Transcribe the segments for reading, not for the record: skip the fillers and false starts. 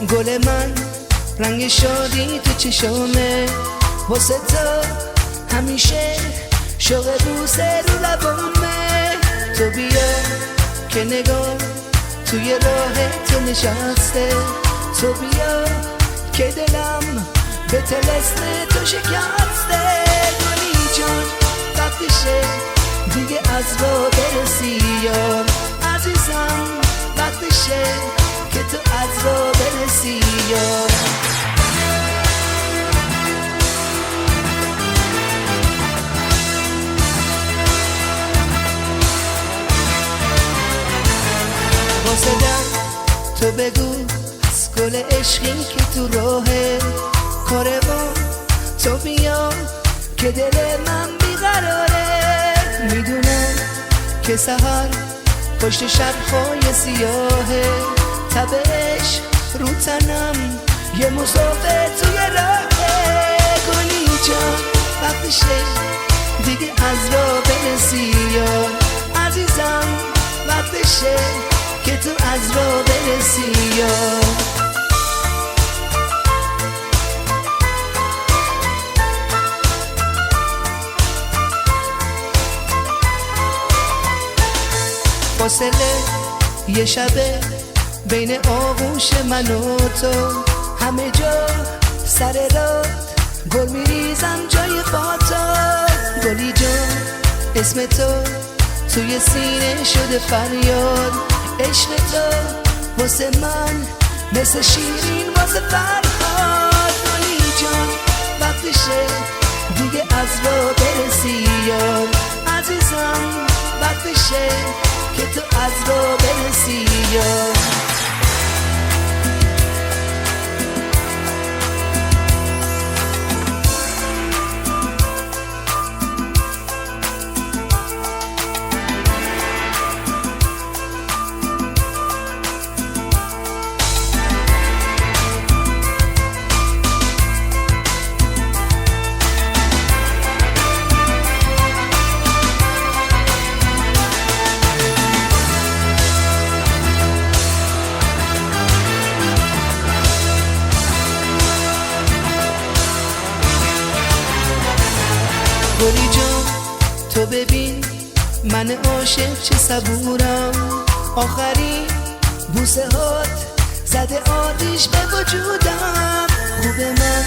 گل من رنگ شادی تو چشامه، واسه تو همیشه شوق بوسه رو لبامه. تو بیا که نگاه توی راه تو نشسته، تو بیا که دلم به طلسم تو شکسته. گلی جان وقتشه دیگه از را برسی یار، عزیزم وقتشه که تو از را برسی یار. واسه تو بگو از گل عشقی که تو راهه، کاروان تو بیا که دل من بیقراره. میدونم که سحر پشت شب‌های سیاهه، تب عشق رو تنم یه مسافر توی راهه. گلی جان وقتشه دیگه از را برسی یار، عزیزم وقتشه که تو از را برسی یار. فاصله یه شبه بین آغوش من و تو، همه جا سر راه گل میریزم جای پاتو. گلی جان اسم تو توی سینه شده فریاد، عشق تو واسه من مثل شیرین واسه فرهاد. گلی جان وقتشه دیگه از را برسی یار، عزیزم وقتشه که تو از را برسی یار. گلی جان تو ببین من عاشق چه صبورم، آخرین بوسه هات زده آتیش به وجودم. خوب من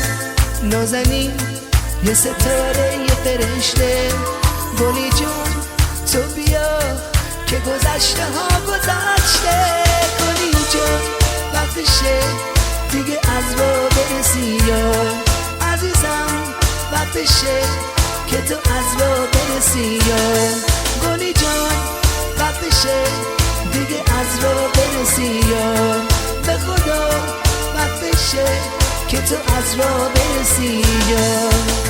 نازنین یه ستاره یه فرشته، گلی جان تو بیا که گذشته ها گذشته. گلی جان وقتشه دیگه از را برسی یار، عزیزم وقتشه که تو از را برسی یار. گلی جان وقتشه دیگه از را برسی یار، به خدا وقتشه که تو از را برسی یار.